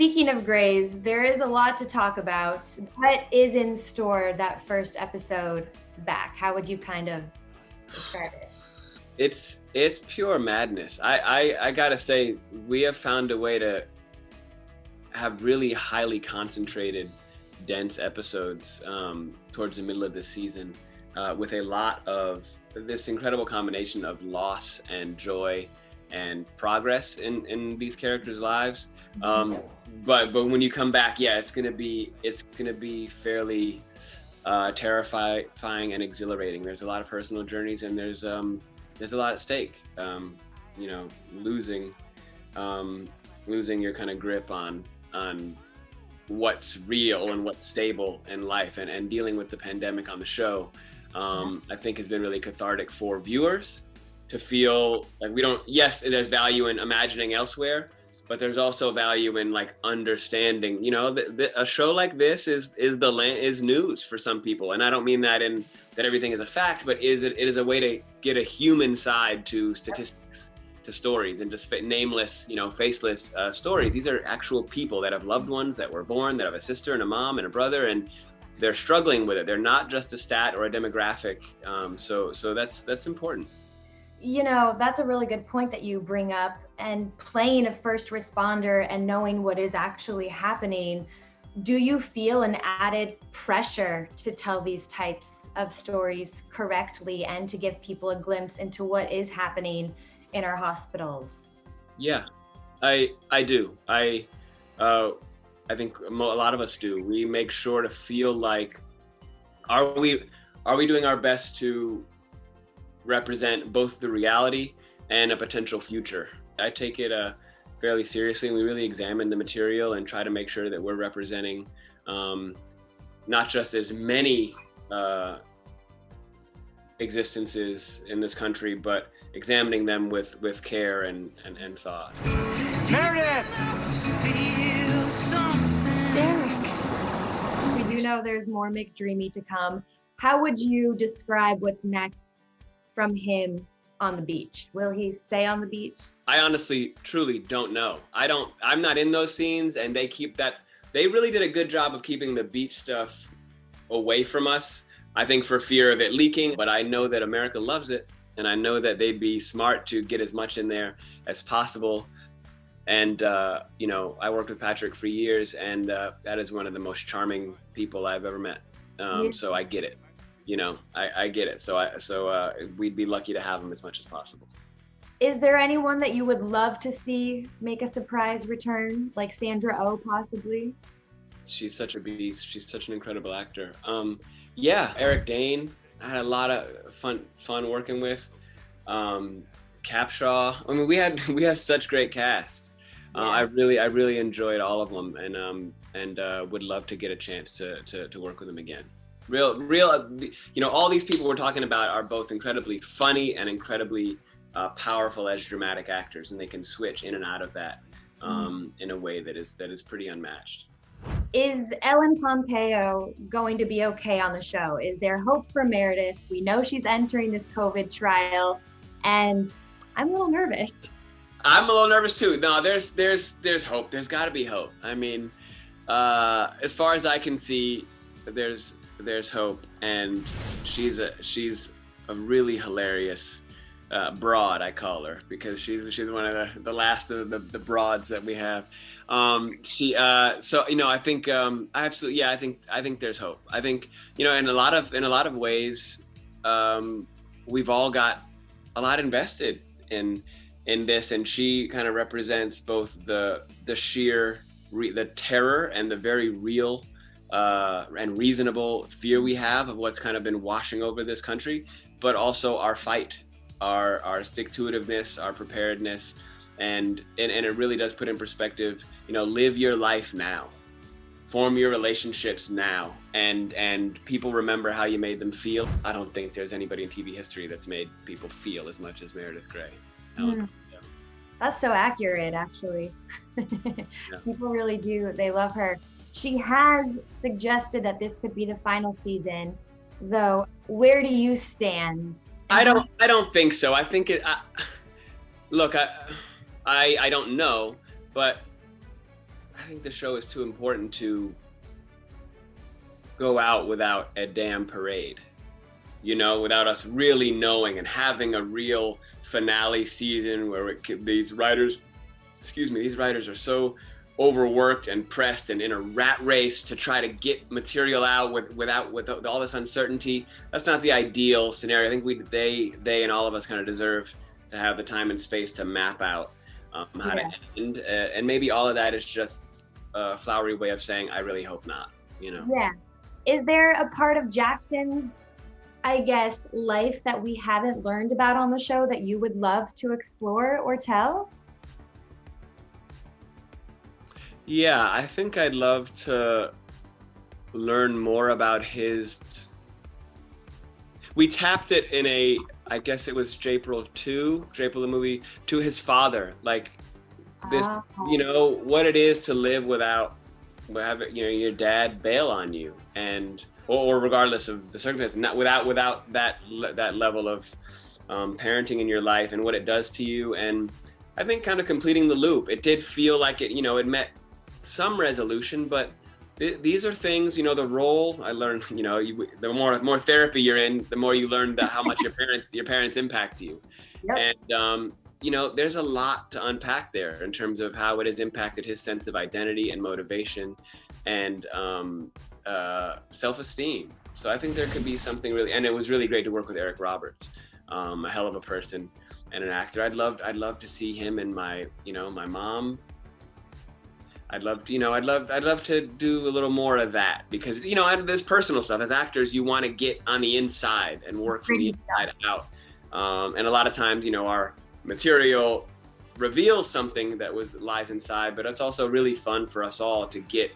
Speaking of Grays, there is a lot to talk about. What is in store that first episode back? How would you kind of describe it? It's pure madness. I gotta say, we have found a way to have really highly concentrated, dense episodes towards the middle of this season, with a lot of this incredible combination of loss and joy and progress in these characters' lives. But when you come back, yeah, it's gonna be fairly terrifying and exhilarating. There's a lot of personal journeys, and there's a lot at stake. Losing your kind of grip on what's real and what's stable in life, and dealing with the pandemic on the show, I think has been really cathartic for viewers to feel like yes, there's value in imagining elsewhere, but there's also value in like understanding, a show like this is news for some people. And I don't mean that that everything is a fact, but it is a way to get a human side to statistics, to stories, and just nameless, faceless stories. These are actual people that have loved ones that were born, that have a sister and a mom and a brother, and they're struggling with it. They're not just a stat or a demographic. So that's important. That's a really good point that you bring up. And playing a first responder and knowing what is actually happening, do you feel an added pressure to tell these types of stories correctly and to give people a glimpse into what is happening in our hospitals? Yeah, I do. I think a lot of us do. We make sure to feel like, are we doing our best to represent both the reality and a potential future? I take it fairly seriously, and we really examine the material and try to make sure that we're representing not just as many existences in this country, but examining them with care and thought. Meredith! Derek. We do know there's more McDreamy to come. How would you describe what's next from him on the beach? Will he stay on the beach? I honestly, truly don't know. I'm not in those scenes, and they really did a good job of keeping the beach stuff away from us, I think for fear of it leaking, but I know that America loves it, and I know that they'd be smart to get as much in there as possible. And, I worked with Patrick for years, and that is one of the most charming people I've ever met. So I get it. I get it. So we'd be lucky to have him as much as possible. Is there anyone that you would love to see make a surprise return, like Sandra Oh, possibly? She's such a beast. She's such an incredible actor. Yeah, Eric Dane, I had a lot of fun working with. Capshaw. I mean, we had such great cast. Yeah. I really enjoyed all of them, and would love to get a chance to work with them again. All these people we're talking about are both incredibly funny and incredibly powerful as dramatic actors, and they can switch in and out of that in a way that is pretty unmatched. Is Ellen Pompeo going to be okay on the show? Is there hope for Meredith? We know she's entering this COVID trial, and I'm a little nervous. I'm a little nervous too. No, there's hope. There's got to be hope. I mean, as far as I can see, there's hope, and she's a really hilarious broad, I call her, because she's one of the last of the broads that we have. I think I think there's hope. I think in a lot of ways, we've all got a lot invested in this, and she kind of represents both the sheer the terror and the very real and reasonable fear we have of what's kind of been washing over this country, but also our fight, our stick-to-itiveness, our preparedness, and it really does put in perspective, live your life now, form your relationships now, and people remember how you made them feel. I don't think there's anybody in TV history that's made people feel as much as Meredith Grey. That's so accurate, actually. Yeah. People really do. They love her. She has suggested that this could be the final season, though. Where do you stand? I don't think so. I think it. Look, I don't know, but I think the show is too important to go out without a damn parade, you know, without us really knowing and having a real finale season where these writers are so overworked and pressed and in a rat race to try to get material out with all this uncertainty. That's not the ideal scenario. I think they and all of us kind of deserve to have the time and space to map out how to end, and maybe all of that is just a flowery way of saying I really hope not, you know. Yeah. Is there a part of Jackson's, I guess, life that we haven't learned about on the show that you would love to explore or tell? Yeah, I think I'd love to learn more about we tapped it in I guess it was April the movie, to his father, like this, you know, what it is to live without having, you know, your dad bail on you, and or regardless of the circumstances, not without that level of parenting in your life and what it does to you. And I think kind of completing the loop. It did feel like it, you know, it met some resolution, but these are things, you know, the role I learned, you know, the more therapy you're in, the more you learn how much your parents impact you. Yep. And you know, there's a lot to unpack there in terms of how it has impacted his sense of identity and motivation and self-esteem. So I think there could be something really, and it was really great to work with Eric Roberts, a hell of a person and an actor. I'd love to see him and my mom. I'd love to do a little more of that, because, you know, there's personal stuff. As actors, you want to get on the inside and work from the inside out. And a lot of times, you know, our material reveals something that lies inside, but it's also really fun for us all to get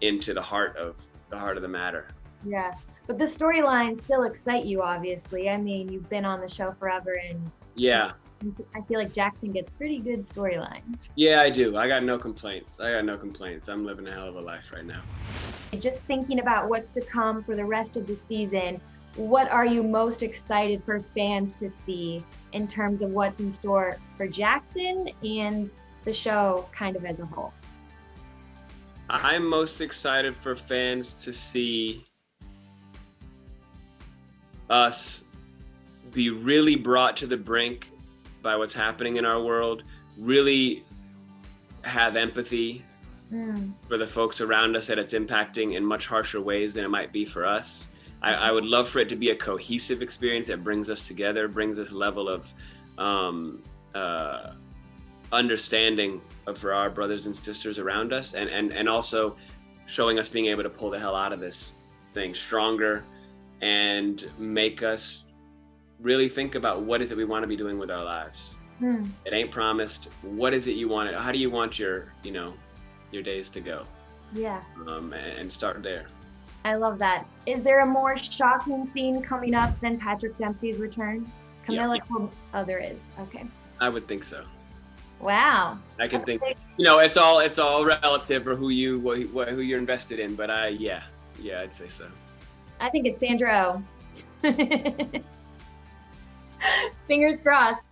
into the heart of the matter. Yeah, but the storylines still excite you, obviously. I mean, you've been on the show forever, and yeah, I feel like Jackson gets pretty good storylines. Yeah, I do. I got no complaints. I'm living a hell of a life right now. Just thinking about what's to come for the rest of the season, what are you most excited for fans to see in terms of what's in store for Jackson and the show kind of as a whole? I'm most excited for fans to see us be really brought to the brink by what's happening in our world, really have empathy for the folks around us that it's impacting in much harsher ways than it might be for us. I would love for it to be a cohesive experience that brings us together, brings us a level of understanding for our brothers and sisters around us, and also showing us being able to pull the hell out of this thing stronger and make us really think about what is it we want to be doing with our lives. It ain't promised. What is it you want? How do you want your days to go? Yeah. And start there. I love that. Is there a more shocking scene coming up than Patrick Dempsey's return? Camilla, oh, there is. Okay. I would think so. Wow. I can think. You know, it's all relative for who you're invested in, but yeah, I'd say so. I think it's Sandra Oh. Fingers crossed.